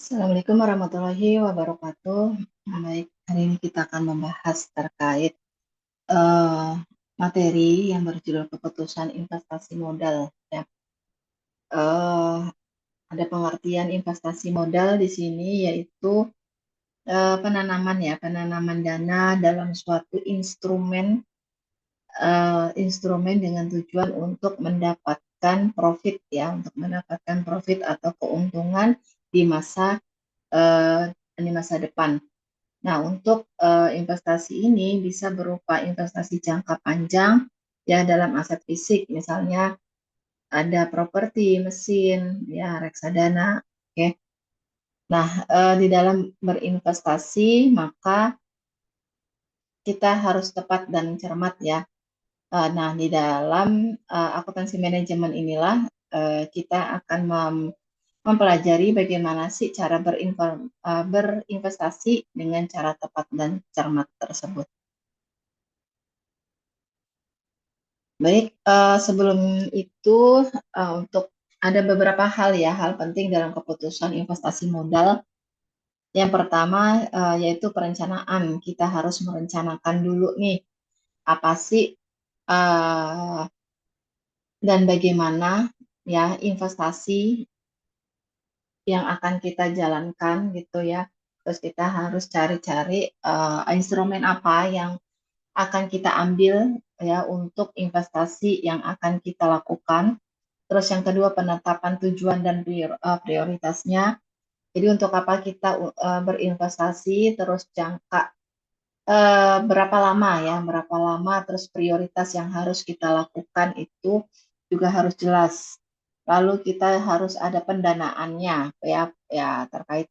Assalamualaikum warahmatullahi wabarakatuh. Baik, hari ini kita akan membahas terkait eh, materi yang berjudul keputusan investasi modal. Ya. Eh, ada pengertian investasi modal di sini yaitu penanaman dana dalam suatu instrumen dengan tujuan untuk mendapatkan profit untuk mendapatkan profit atau keuntungan di eh, masa depan. Nah, untuk investasi ini bisa berupa investasi jangka panjang ya dalam aset fisik, misalnya ada properti, mesin, ya reksadana. Oke. Nah, di dalam berinvestasi maka kita harus tepat dan cermat ya. Nah, di dalam akuntansi manajemen inilah kita akan mempelajari bagaimana sih cara berinvestasi dengan cara tepat dan cermat tersebut. Baik, sebelum itu untuk ada beberapa hal penting dalam keputusan investasi modal. Yang pertama yaitu perencanaan. Kita harus merencanakan dulu nih apa sih uh, dan bagaimana ya investasi yang akan kita jalankan gitu ya. Terus kita harus cari-cari instrumen apa yang akan kita ambil ya untuk investasi yang akan kita lakukan. Terus yang kedua penetapan tujuan dan prioritasnya. Jadi untuk apa kita berinvestasi, terus jangka berapa lama, terus prioritas yang harus kita lakukan itu juga harus jelas. Lalu kita harus ada pendanaannya ya terkait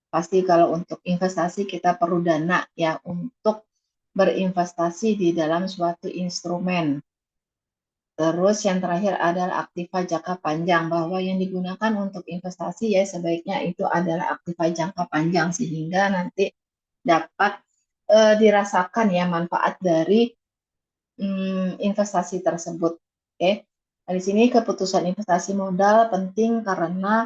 pasti kalau untuk investasi kita perlu dana ya untuk berinvestasi di dalam suatu instrumen. Terus yang terakhir adalah aktiva jangka panjang, bahwa yang digunakan untuk investasi ya sebaiknya itu adalah aktiva jangka panjang sehingga nanti dapat dirasakan ya manfaat dari investasi tersebut. Oke. Nah, di sini keputusan investasi modal penting karena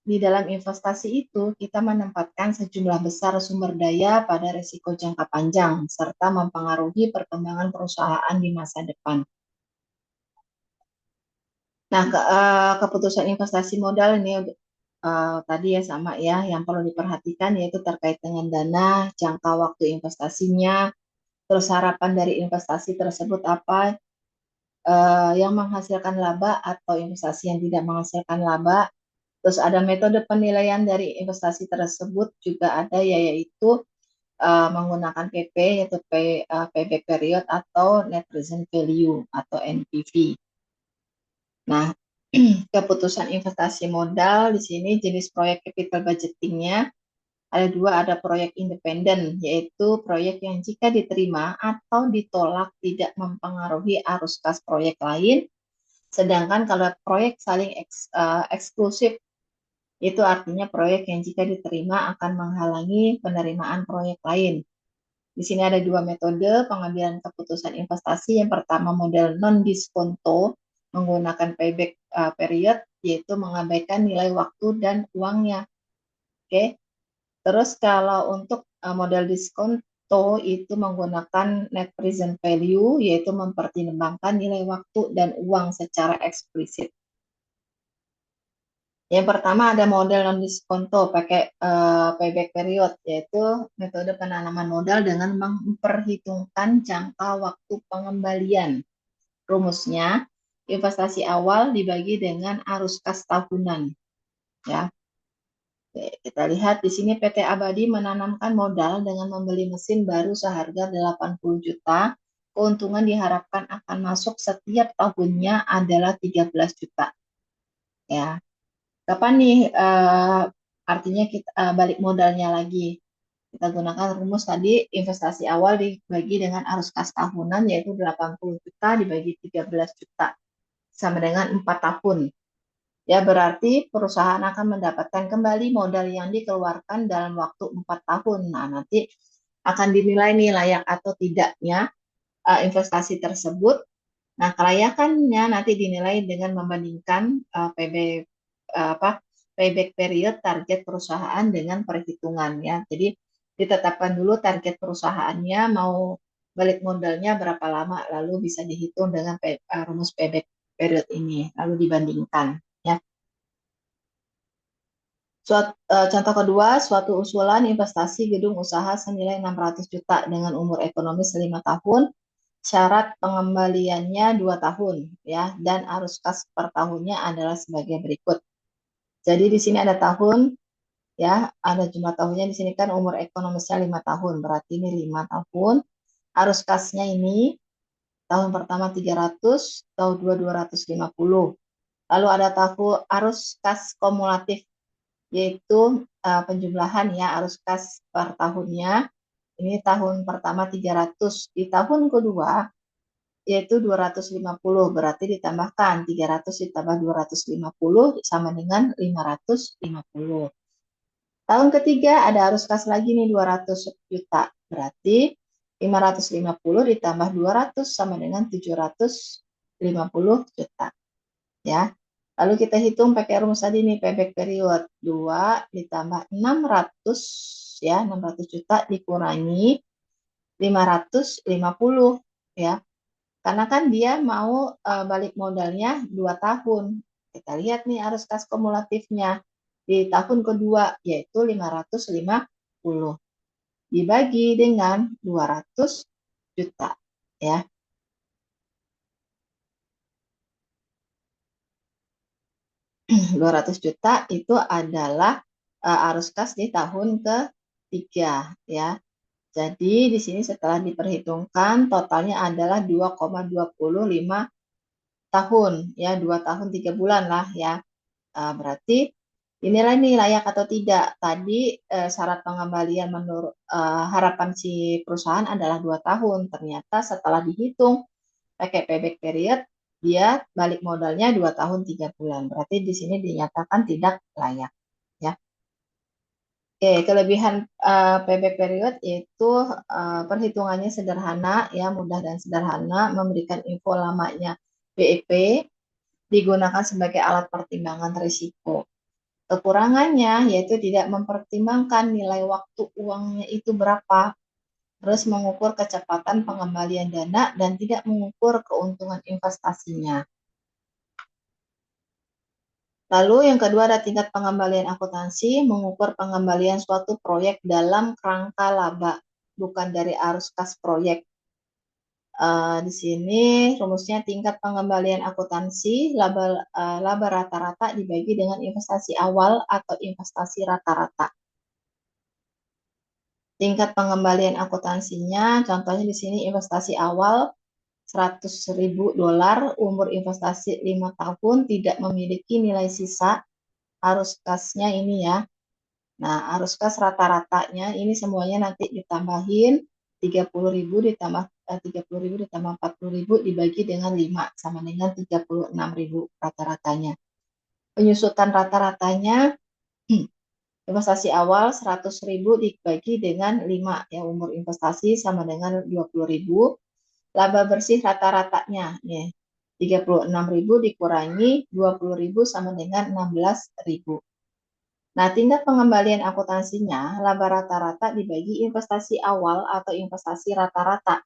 di dalam investasi itu kita menempatkan sejumlah besar sumber daya pada risiko jangka panjang serta mempengaruhi perkembangan perusahaan di masa depan. Nah, keputusan investasi modal ini tadi ya sama ya, yang perlu diperhatikan yaitu terkait dengan dana, jangka waktu investasinya, terus harapan dari investasi tersebut apa, yang menghasilkan laba atau investasi yang tidak menghasilkan laba, terus ada metode penilaian dari investasi tersebut juga ada ya, yaitu menggunakan PP yaitu payback period atau net present value atau NPV. Nah, keputusan investasi modal di sini jenis proyek capital budgetingnya ada dua, ada proyek independen, yaitu proyek yang jika diterima atau ditolak tidak mempengaruhi arus kas proyek lain. Sedangkan kalau proyek saling eksklusif, itu artinya proyek yang jika diterima akan menghalangi penerimaan proyek lain. Di sini ada dua metode pengambilan keputusan investasi. Yang pertama model non-diskonto menggunakan payback period, yaitu mengabaikan nilai waktu dan uangnya. Oke. Terus kalau untuk model diskonto itu menggunakan net present value, yaitu mempertimbangkan nilai waktu dan uang secara eksplisit. Yang pertama ada model non diskonto pakai payback period, yaitu metode penanaman modal dengan memperhitungkan jangka waktu pengembalian. Rumusnya, investasi awal dibagi dengan arus kas tahunan. Ya, oke, kita lihat di sini PT Abadi menanamkan modal dengan membeli mesin baru seharga 80 juta. Keuntungan diharapkan akan masuk setiap tahunnya adalah 13 juta. Ya, kapan nih artinya kita balik modalnya lagi? Kita gunakan rumus tadi, investasi awal dibagi dengan arus kas tahunan yaitu 80 juta dibagi 13 juta sama dengan 4 tahun. Ya, berarti perusahaan akan mendapatkan kembali modal yang dikeluarkan dalam waktu 4 tahun. Nah, nanti akan dinilai nih layak atau tidaknya investasi tersebut. Nah, kelayakannya nanti dinilai dengan membandingkan PB apa payback period target perusahaan dengan perhitungan ya. Jadi ditetapkan dulu target perusahaannya mau balik modalnya berapa lama, lalu bisa dihitung dengan rumus payback period ini, lalu dibandingkan ya. Contoh kedua, suatu usulan investasi gedung usaha senilai 600 juta dengan umur ekonomis 5 tahun, syarat pengembaliannya 2 tahun ya, dan arus kas per tahunnya adalah sebagai berikut. Jadi di sini ada tahun ya, ada jumlah tahunnya di sini kan umur ekonomisnya 5 tahun, berarti ini 5 tahun. Arus kasnya ini tahun pertama 300, tahun 250. Lalu ada tahun arus kas kumulatif, yaitu penjumlahan ya arus kas per tahunnya. Ini tahun pertama 300, di tahun kedua yaitu 250, berarti ditambahkan 300 ditambah 250 sama dengan 550. Tahun ketiga ada arus kas lagi nih 200 juta, berarti 550 ditambah 200 sama dengan 750 juta ya. Lalu kita hitung pakai rumus tadi nih, payback period 2 ditambah 600 ya, 600 juta dikurangi 550 ya. Karena kan dia mau balik modalnya 2 tahun. Kita lihat nih arus kas kumulatifnya di tahun kedua yaitu 550 dibagi dengan 200 juta ya. 200 juta itu adalah arus kas di tahun ketiga ya. Jadi di sini setelah diperhitungkan totalnya adalah 2,25 tahun ya, 2 tahun 3 bulan lah ya. Berarti inilah nih layak atau tidak. Tadi syarat pengembalian menurut harapan si perusahaan adalah 2 tahun. Ternyata setelah dihitung pakai payback period, dia balik modalnya 2 tahun 3 bulan. Berarti di sini dinyatakan tidak layak ya. Oke, kelebihan payback period yaitu perhitungannya sederhana ya, mudah dan sederhana, memberikan info lamanya BEP, digunakan sebagai alat pertimbangan risiko. Kekurangannya yaitu tidak mempertimbangkan nilai waktu uangnya itu berapa, terus mengukur kecepatan pengembalian dana dan tidak mengukur keuntungan investasinya. Lalu yang kedua ada tingkat pengembalian akuntansi, mengukur pengembalian suatu proyek dalam kerangka laba, bukan dari arus kas proyek. Di sini rumusnya tingkat pengembalian akuntansi, laba rata-rata dibagi dengan investasi awal atau investasi rata-rata. Tingkat pengembalian akuntansinya, contohnya di sini investasi awal $100.000, umur investasi 5 tahun, tidak memiliki nilai sisa, arus kasnya ini ya. Nah, arus kas rata-ratanya ini semuanya nanti ditambahin 30.000 ditambah 30.000 ditambah 40.000 dibagi dengan 5 sama dengan 36.000 rata-ratanya. Penyusutan rata-ratanya investasi awal 100.000 dibagi dengan 5 ya, umur investasi sama dengan 20.000. Laba bersih rata-ratanya nih 36.000 dikurangi 20.000 sama dengan 16.000. Nah, tingkat pengembalian akuntansinya laba rata-rata dibagi investasi awal atau investasi rata-rata.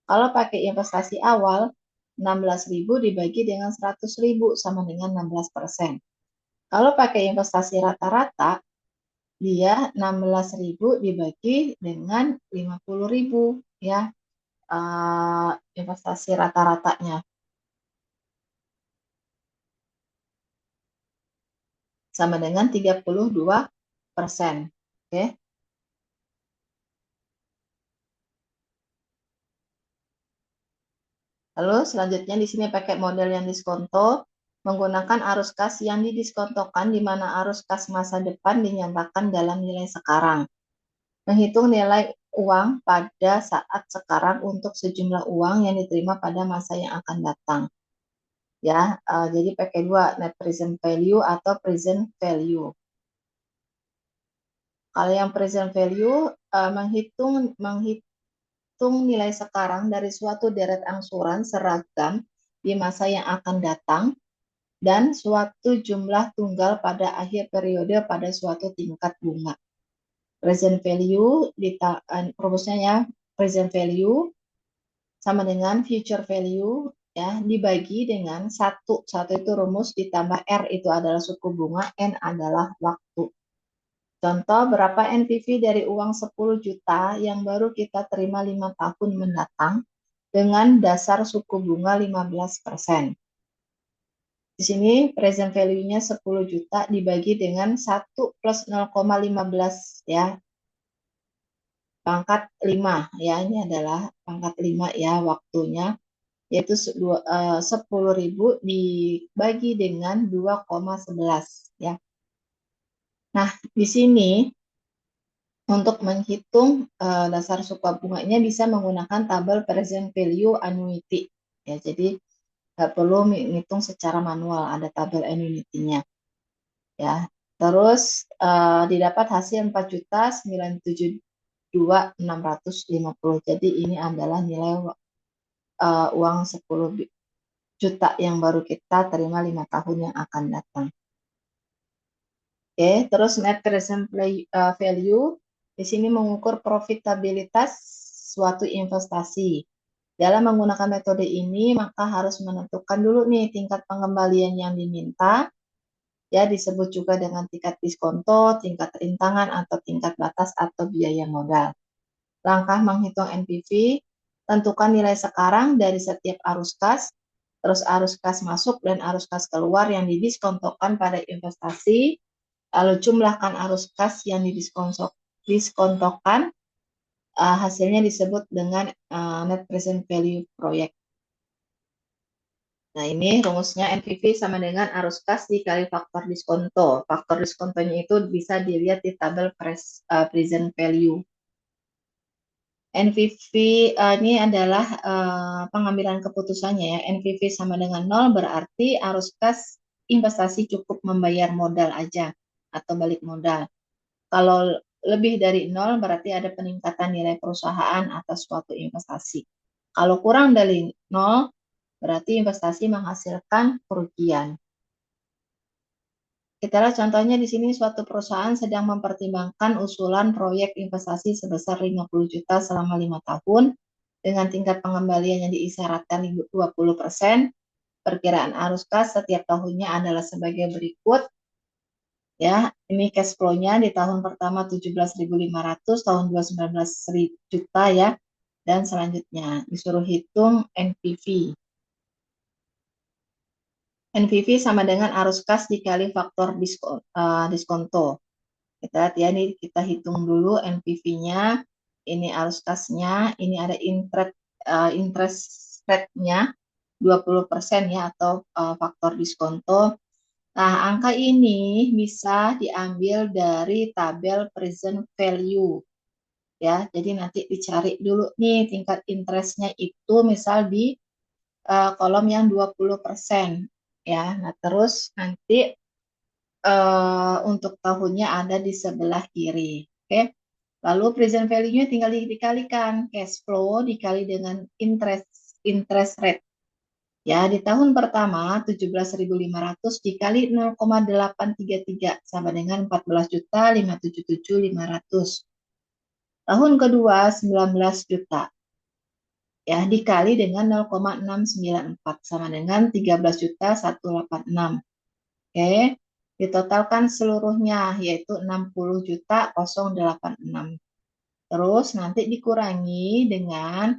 Kalau pakai investasi awal 16.000 dibagi dengan 100.000 sama dengan 16%. Kalau pakai investasi rata-rata dia 16.000 dibagi dengan 50.000 ya, investasi rata-ratanya sama dengan 32%. Oke. Lalu selanjutnya di sini pakai model yang diskonto, menggunakan arus kas yang didiskontokan di mana arus kas masa depan dinyatakan dalam nilai sekarang. Menghitung nilai uang pada saat sekarang untuk sejumlah uang yang diterima pada masa yang akan datang. Ya, jadi pakai dua, net present value atau present value. Kalau yang present value menghitung nilai sekarang dari suatu deret angsuran seragam di masa yang akan datang dan suatu jumlah tunggal pada akhir periode pada suatu tingkat bunga. Present value, rumusnya ya, present value sama dengan future value ya dibagi dengan satu itu rumus ditambah R itu adalah suku bunga, N adalah waktu. Contoh, berapa NPV dari uang 10 juta yang baru kita terima 5 tahun mendatang dengan dasar suku bunga 15%. Di sini present value-nya 10 juta dibagi dengan 1 plus 0,15 ya, pangkat 5 ya, ini adalah pangkat 5 ya waktunya, yaitu 10.000 dibagi dengan 2,11 ya. Nah, di sini untuk menghitung dasar suku bunganya bisa menggunakan tabel present value annuity ya. Jadi nggak perlu menghitung secara manual, ada tabel annuity-nya ya. Terus didapat hasil 4.972.650. Jadi ini adalah nilai uang 10 juta yang baru kita terima 5 tahun yang akan datang. Oke, terus net present value di sini mengukur profitabilitas suatu investasi. Dalam menggunakan metode ini, maka harus menentukan dulu nih tingkat pengembalian yang diminta, ya disebut juga dengan tingkat diskonto, tingkat rintangan, atau tingkat batas atau biaya modal. Langkah menghitung NPV, tentukan nilai sekarang dari setiap arus kas, terus arus kas masuk dan arus kas keluar yang didiskontokan pada investasi, lalu jumlahkan arus kas yang didiskontokan, hasilnya disebut dengan net present value proyek. Nah, ini rumusnya NPV sama dengan arus kas dikali faktor diskonto. Faktor diskontonya itu bisa dilihat di tabel present value. NPV ini adalah pengambilan keputusannya ya. NPV sama dengan 0 berarti arus kas investasi cukup membayar modal aja atau balik modal. Kalau lebih dari 0 berarti ada peningkatan nilai perusahaan atas suatu investasi. Kalau kurang dari 0 berarti investasi menghasilkan kerugian. Kita lihat contohnya di sini suatu perusahaan sedang mempertimbangkan usulan proyek investasi sebesar 50 juta selama 5 tahun dengan tingkat pengembalian yang diisyaratkan 20%. Perkiraan arus kas setiap tahunnya adalah sebagai berikut. Ya, ini cash flow-nya di tahun pertama 17.500, tahun 2019 1 juta ya. Dan selanjutnya disuruh hitung NPV. NPV sama dengan arus kas dikali faktor diskonto. Kita lihat ya, ini kita hitung dulu NPV-nya. Ini arus kasnya, ini ada interest rate-nya 20% ya atau faktor diskonto. Nah, angka ini bisa diambil dari tabel present value. Ya, jadi nanti dicari dulu nih tingkat interestnya itu misal di kolom yang 20%. Ya, nah terus nanti untuk tahunnya ada di sebelah kiri. Oke. Lalu present value-nya tinggal dikalikan cash flow dikali dengan interest rate. Ya, di tahun pertama 17.500 dikali 0,833 sama dengan 14.577.500. Tahun kedua 19 juta. Ya, dikali dengan 0,694 sama dengan 13.186. Oke, ditotalkan seluruhnya yaitu 60.086. Terus nanti dikurangi dengan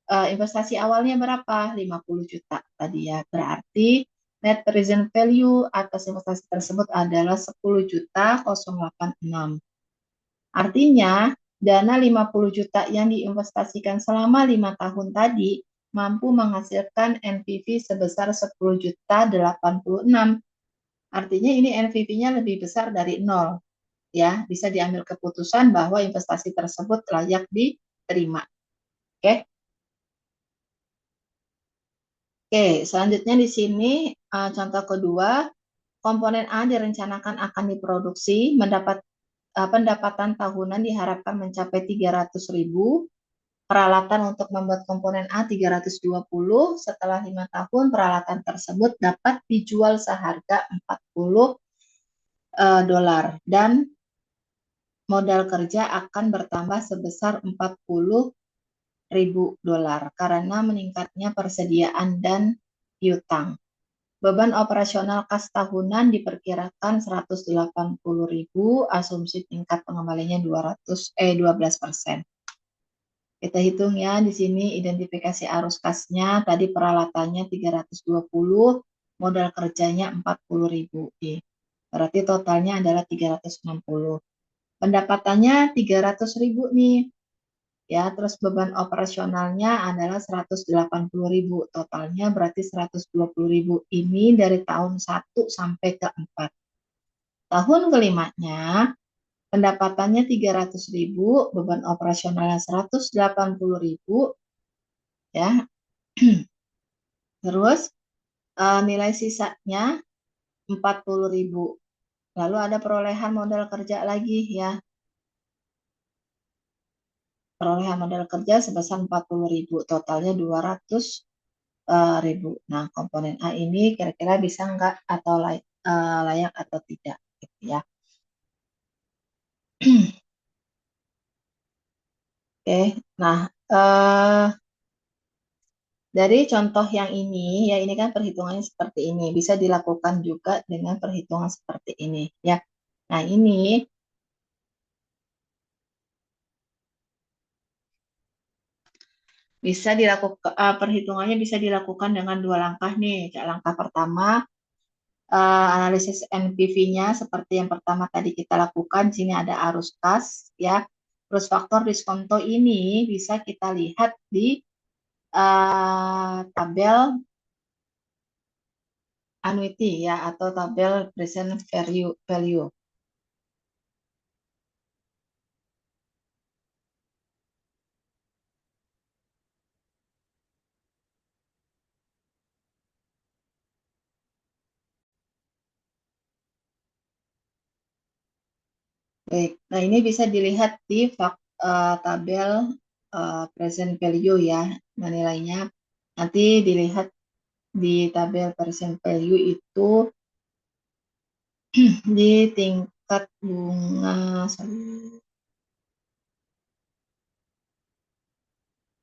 investasi awalnya berapa? 50 juta tadi ya. Berarti net present value atas investasi tersebut adalah 10.086. Artinya dana 50 juta yang diinvestasikan selama 5 tahun tadi mampu menghasilkan NPV sebesar 10.086. Artinya ini NPV-nya lebih besar dari 0. Ya, bisa diambil keputusan bahwa investasi tersebut layak diterima. Oke. Oke, selanjutnya di sini contoh kedua, komponen A direncanakan akan diproduksi, pendapatan tahunan diharapkan mencapai 300.000, peralatan untuk membuat komponen A 320, setelah 5 tahun peralatan tersebut dapat dijual seharga 40 dolar dan modal kerja akan bertambah sebesar 40.000 dolar karena meningkatnya persediaan dan piutang. Beban operasional kas tahunan diperkirakan 180.000, asumsi tingkat pengembaliannya 12%. Kita hitung ya, di sini identifikasi arus kasnya, tadi peralatannya 320, modal kerjanya 40.000. Berarti totalnya adalah 360. Pendapatannya 300.000 nih. Ya, terus beban operasionalnya adalah 180.000. Totalnya berarti 120.000. Ini dari tahun 1 sampai ke 4. Tahun kelimanya pendapatannya 300.000, beban operasionalnya 180.000 ya. Terus nilai sisanya 40.000. Lalu ada perolehan modal kerja lagi ya. Perolehan modal kerja sebesar 40.000, totalnya 200.000. Nah, komponen A ini kira-kira bisa nggak atau layak atau tidak gitu ya. Oke, nah dari contoh yang ini ya, ini kan perhitungannya seperti ini, bisa dilakukan juga dengan perhitungan seperti ini ya. Nah, ini bisa dilakukan perhitungannya bisa dilakukan dengan dua langkah nih. Langkah pertama, analisis NPV-nya seperti yang pertama tadi kita lakukan. Di sini ada arus kas ya. Terus faktor diskonto ini bisa kita lihat di tabel annuity ya, atau tabel present value. Baik, nah ini bisa dilihat di tabel present value ya, nilainya. Nanti dilihat di tabel present value itu di tingkat bunga.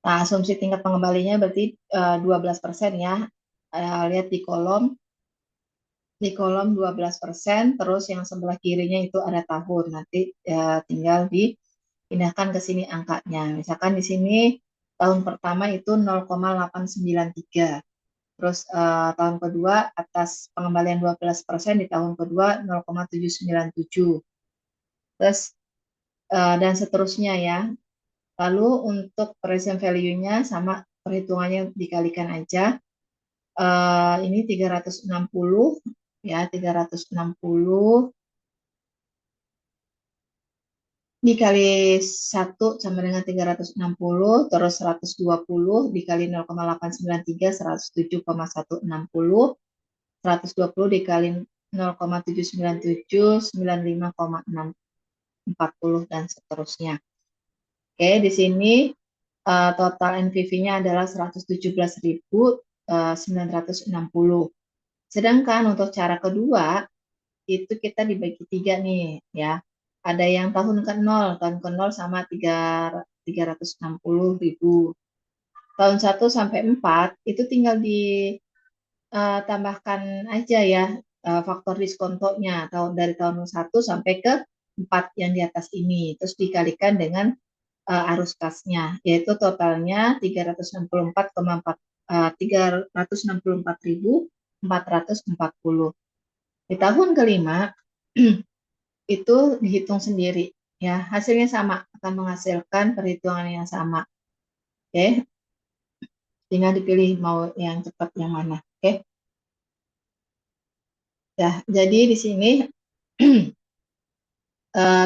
Nah, asumsi tingkat pengembalinya berarti 12% ya. Lihat di kolom 12%, terus yang sebelah kirinya itu ada tahun. Nanti tinggal dipindahkan ke sini angkanya. Misalkan di sini tahun pertama itu 0,893. Terus tahun kedua atas pengembalian 12%, di tahun kedua 0,797. Terus dan seterusnya ya. Lalu untuk present value-nya sama, perhitungannya dikalikan aja. Ini 360 ya, 360 dikali 1 sama dengan 360, terus 120 dikali 0,893, 107,160, 120 dikali 0,797, 95,640 dan seterusnya. Oke, di sini total NPV-nya adalah 117.960. Sedangkan untuk cara kedua, itu kita dibagi 3 nih ya. Ada yang tahun ke-0, sama 360.000. Tahun 1 sampai 4 itu tinggal ditambahkan aja ya faktor diskontonya dari tahun 1 sampai ke 4 yang di atas ini. Terus dikalikan dengan arus kasnya, yaitu totalnya 364.440. Di tahun kelima itu dihitung sendiri ya, hasilnya sama, akan menghasilkan perhitungan yang sama. Oke, tinggal dipilih mau yang cepat yang mana. Oke, ya, jadi di sini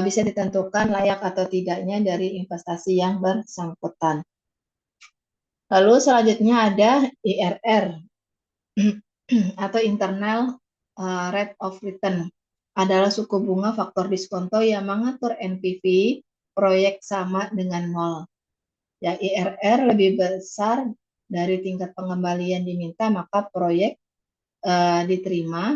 bisa ditentukan layak atau tidaknya dari investasi yang bersangkutan. Lalu selanjutnya ada IRR atau internal rate of return, adalah suku bunga faktor diskonto yang mengatur NPV proyek sama dengan 0. Ya, IRR lebih besar dari tingkat pengembalian diminta, maka proyek diterima.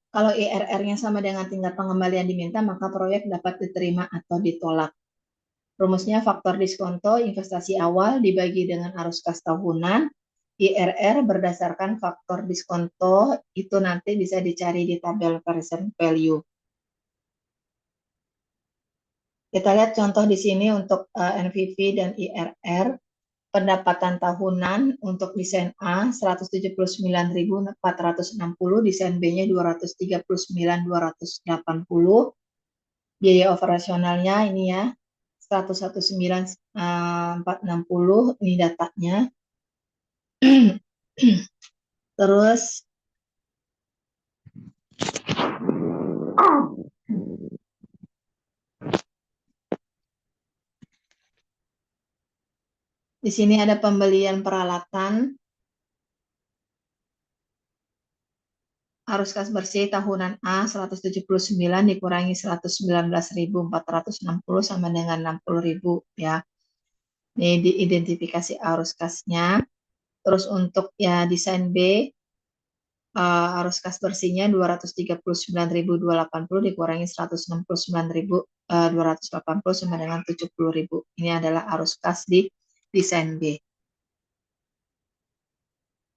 Kalau IRR-nya sama dengan tingkat pengembalian diminta, maka proyek dapat diterima atau ditolak. Rumusnya faktor diskonto investasi awal dibagi dengan arus kas tahunan. IRR berdasarkan faktor diskonto itu nanti bisa dicari di tabel present value. Kita lihat contoh di sini untuk NPV dan IRR. Pendapatan tahunan untuk desain A 179.460, desain B-nya 239.280. Biaya operasionalnya ini ya 119.460, ini datanya. Terus di sini ada pembelian peralatan. Arus kas bersih tahunan A 179 dikurangi 119.460 sama dengan 60.000 ya. Ini diidentifikasi arus kasnya. Terus untuk ya desain B, arus kas bersihnya 239.280 dikurangi 169.280 sama dengan 70.000. Ini adalah arus kas di desain B.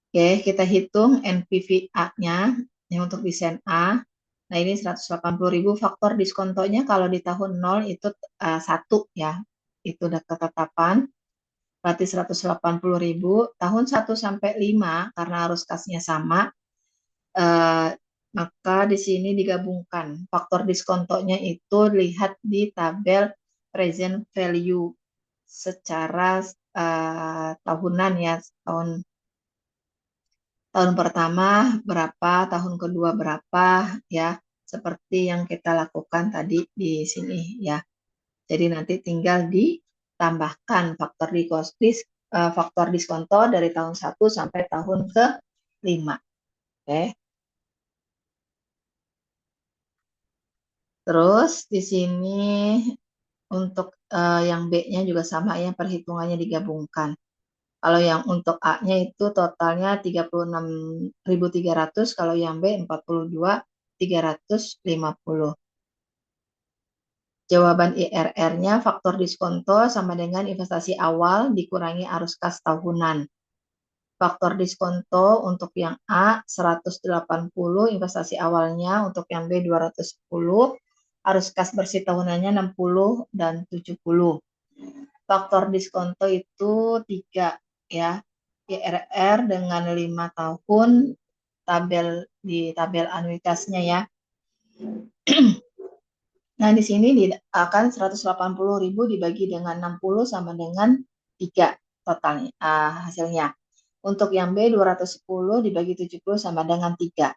Oke, kita hitung NPV-A-nya yang untuk desain A. Nah, ini 180.000. Faktor diskontonya kalau di tahun 0 itu 1 ya. Itu udah ketetapan. Berarti 180.000. Tahun 1 sampai 5 karena arus kasnya sama, maka di sini digabungkan. Faktor diskontonya itu lihat di tabel present value secara tahunan ya. Tahun pertama berapa, tahun kedua berapa ya. Seperti yang kita lakukan tadi di sini ya. Jadi nanti tinggal ditambahkan faktor diskonto dari tahun 1 sampai tahun ke-5. Oke. Terus di sini untuk yang B-nya juga sama ya, perhitungannya digabungkan. Kalau yang untuk A-nya itu totalnya 36.300, kalau yang B 42.350. Jawaban IRR-nya faktor diskonto sama dengan investasi awal dikurangi arus kas tahunan. Faktor diskonto untuk yang A 180, investasi awalnya, untuk yang B 210, arus kas bersih tahunannya 60 dan 70. Faktor diskonto itu 3 ya. IRR dengan 5 tahun di tabel anuitasnya ya. Nah, di sini akan 180.000 dibagi dengan 60 sama dengan 3 totalnya hasilnya. Untuk yang B 210 dibagi 70 sama dengan 3.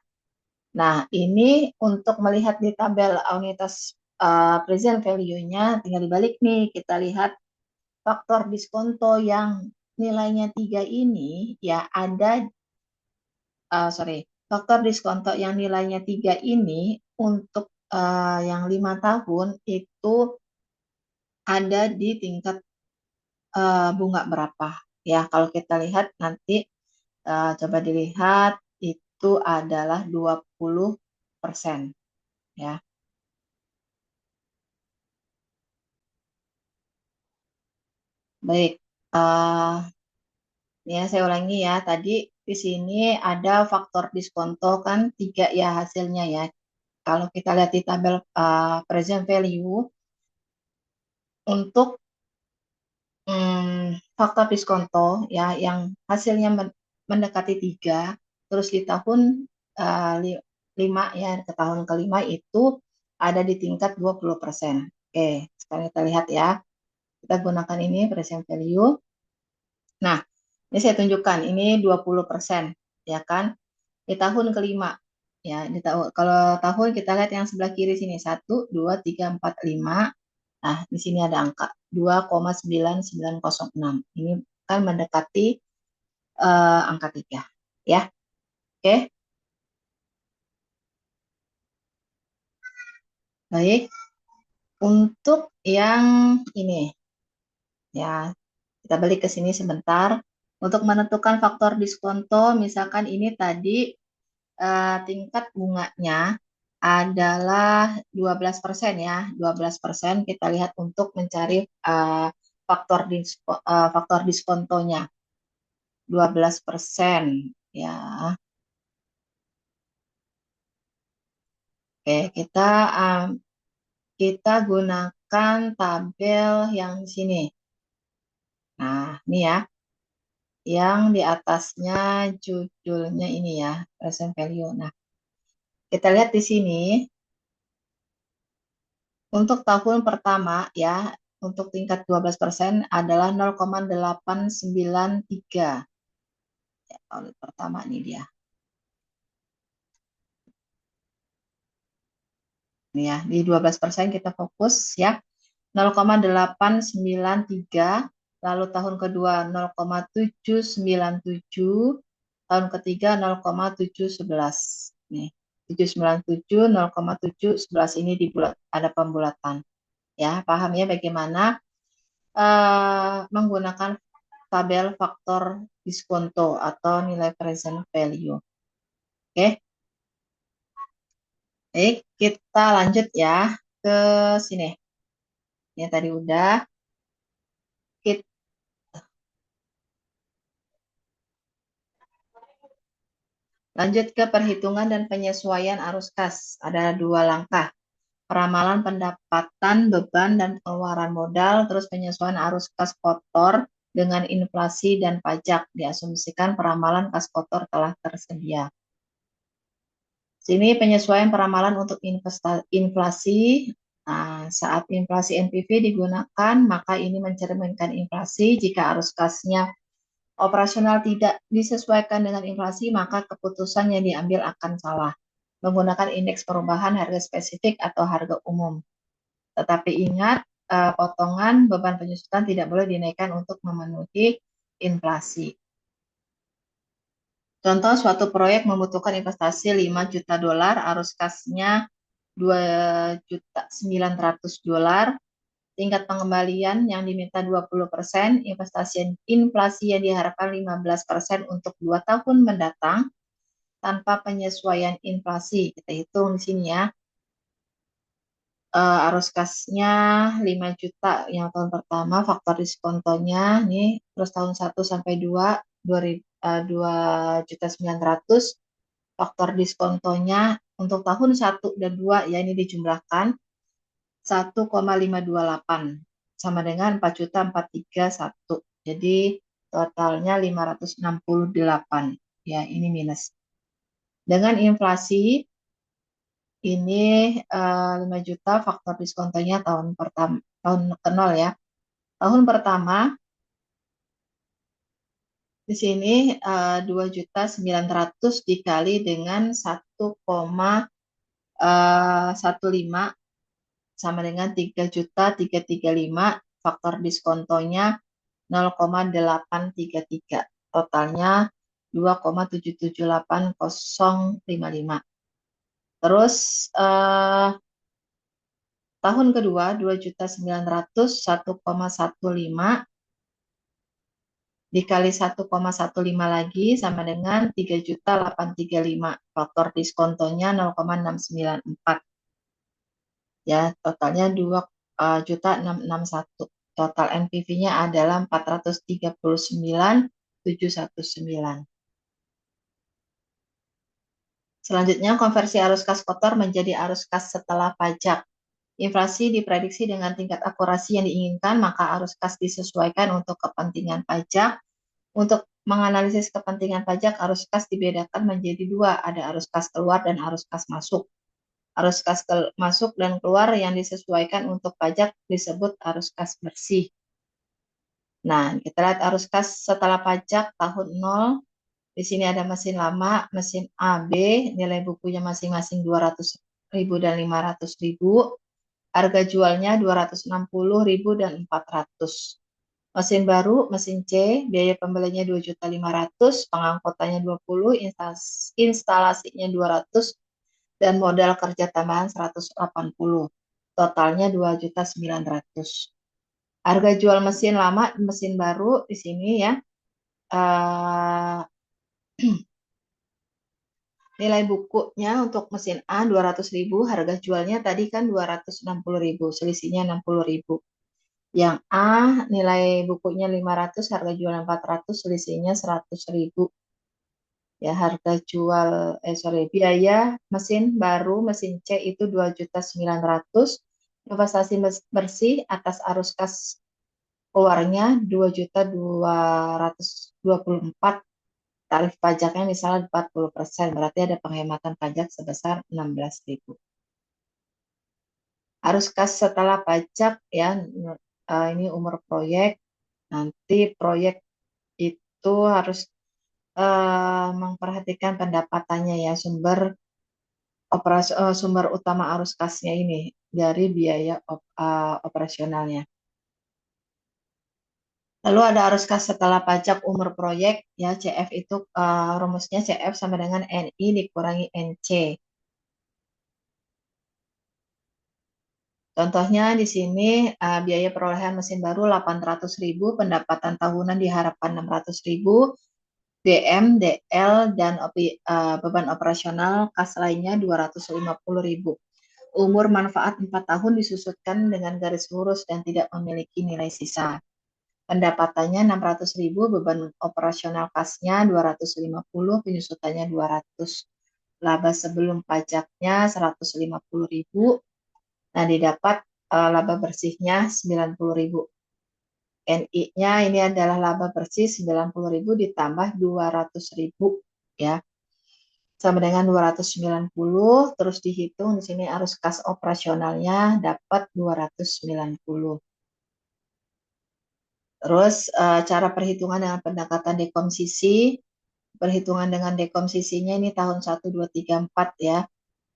Nah, ini untuk melihat di tabel unitas present value-nya tinggal dibalik nih. Kita lihat faktor diskonto yang nilainya 3 ini ya ada faktor diskonto yang nilainya 3 ini untuk yang 5 tahun itu ada di tingkat bunga berapa ya. Kalau kita lihat nanti coba dilihat itu adalah 20% ya. Baik, ya saya ulangi ya. Tadi di sini ada faktor diskonto kan 3 ya hasilnya ya. Kalau kita lihat di tabel present value untuk faktor diskonto ya yang hasilnya mendekati 3, terus di tahun 5 ya, ke tahun kelima itu ada di tingkat 20%. Oke, sekarang kita lihat ya. Kita gunakan ini present value. Nah, ini saya tunjukkan ini 20% ya kan. Di tahun kelima ya, kalau tahun kita lihat yang sebelah kiri sini 1 2 3 4 5. Nah, di sini ada angka 2,9906. Ini kan mendekati angka 3 ya. Oke. Baik. Untuk yang ini, ya, kita balik ke sini sebentar. Untuk menentukan faktor diskonto, misalkan ini tadi tingkat bunganya adalah 12% ya. 12% kita lihat untuk mencari faktor diskontonya. 12% ya. Oke, kita gunakan tabel yang di sini. Nah, ini ya. Yang di atasnya judulnya ini ya, present value. Nah, kita lihat di sini untuk tahun pertama ya, untuk tingkat 12% adalah 0,893. Ya, tahun pertama ini dia. Ini ya, di 12% kita fokus ya. 0,893, lalu tahun kedua 0,797, tahun ketiga 0,711. Nih, 797, 0,711 ini dibulat, ada pembulatan. Ya, paham ya bagaimana menggunakan tabel faktor diskonto atau nilai present value. Oke, baik, kita lanjut ya ke sini. Ini tadi udah. Kita lanjut ke perhitungan dan penyesuaian arus kas. Ada dua langkah. Peramalan pendapatan, beban, dan pengeluaran modal, terus penyesuaian arus kas kotor dengan inflasi dan pajak. Diasumsikan peramalan kas kotor telah tersedia. Sini penyesuaian peramalan untuk inflasi. Nah, saat inflasi NPV digunakan, maka ini mencerminkan inflasi. Jika arus kasnya operasional tidak disesuaikan dengan inflasi, maka keputusan yang diambil akan salah. Menggunakan indeks perubahan harga spesifik atau harga umum. Tetapi ingat, potongan beban penyusutan tidak boleh dinaikkan untuk memenuhi inflasi. Contoh, suatu proyek membutuhkan investasi 5 juta dolar, arus kasnya 2.900.000 dolar, tingkat pengembalian yang diminta 20%, inflasi yang diharapkan 15% untuk 2 tahun mendatang, tanpa penyesuaian inflasi. Kita hitung di sini ya. Arus kasnya 5 juta yang tahun pertama, faktor diskontonya nih, terus tahun 1 sampai 2, 2.900.000, faktor diskontonya untuk tahun 1 dan 2 ya ini dijumlahkan 1,528 sama dengan 4.431. Jadi totalnya 568. Ya, ini minus. Dengan inflasi ini 5 juta, faktor diskontonya tahun pertama, tahun ke 0 ya. Tahun pertama di sini 2.900.000 dikali dengan 1,15 sama dengan 3.335, faktor diskontonya 0,833. Totalnya 2,778055. Terus tahun kedua 2.900.000, 1,15 dikali 1,15 lagi sama dengan 3.835. Faktor diskontonya 0,694. Ya, totalnya 2.661. Total NPV-nya adalah 439.719. Selanjutnya, konversi arus kas kotor menjadi arus kas setelah pajak. Inflasi diprediksi dengan tingkat akurasi yang diinginkan, maka arus kas disesuaikan untuk kepentingan pajak. Untuk menganalisis kepentingan pajak, arus kas dibedakan menjadi dua, ada arus kas keluar dan arus kas masuk. Arus kas masuk dan keluar yang disesuaikan untuk pajak disebut arus kas bersih. Nah, kita lihat arus kas setelah pajak tahun 0. Di sini ada mesin lama, mesin A, B, nilai bukunya masing-masing 200.000 dan 500.000. Harga jualnya 260.000 dan 400. Mesin baru, mesin C, biaya pembeliannya 2.500.000, pengangkutannya 20, instalasinya 200, dan modal kerja tambahan 180. totalnya 2.900.000. Harga jual mesin lama, mesin baru di sini ya. eh, Nilai bukunya untuk mesin A 200.000, harga jualnya tadi kan 260.000, selisihnya 60.000. Yang A nilai bukunya 500, harga jual 400, selisihnya 100.000. Ya, harga jual biaya mesin baru mesin C itu 2.900.000. Investasi bersih atas arus kas keluarnya 2.224. Tarif pajaknya misalnya 40%, berarti ada penghematan pajak sebesar 16.000. Arus kas setelah pajak ya, ini umur proyek. Nanti proyek itu harus memperhatikan pendapatannya ya, sumber utama arus kasnya ini dari biaya operasionalnya. Lalu ada arus kas setelah pajak umur proyek ya, CF itu rumusnya CF sama dengan NI dikurangi NC. Contohnya di sini biaya perolehan mesin baru 800.000, pendapatan tahunan diharapkan 600.000, BM, DL, dan beban operasional kas lainnya 250.000. Umur manfaat 4 tahun disusutkan dengan garis lurus dan tidak memiliki nilai sisa. Pendapatannya 600.000, beban operasional kasnya 250, penyusutannya 200. Laba sebelum pajaknya 150.000. Nah, didapat laba bersihnya 90.000. NI-nya ini adalah laba bersih 90.000 ditambah 200.000 ya. Sama dengan 290, terus dihitung di sini arus kas operasionalnya dapat 290. Terus cara perhitungan dengan pendekatan dekomsisi. Perhitungan dengan dekomsisinya ini tahun 1, 2, 3, 4 ya.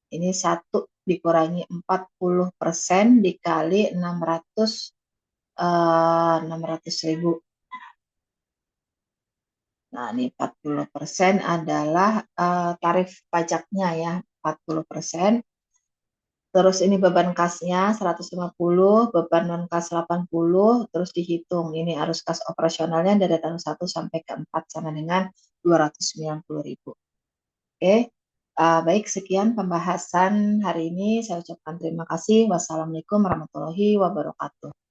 Ini 1 dikurangi 40% dikali 600.000. Nah, ini 40% adalah tarif pajaknya ya, 40%. Terus ini beban kasnya 150, beban non kas 80, terus dihitung. Ini arus kas operasionalnya dari tahun 1 sampai ke 4 sama dengan 290.000. Oke, baik sekian pembahasan hari ini. Saya ucapkan terima kasih. Wassalamualaikum warahmatullahi wabarakatuh.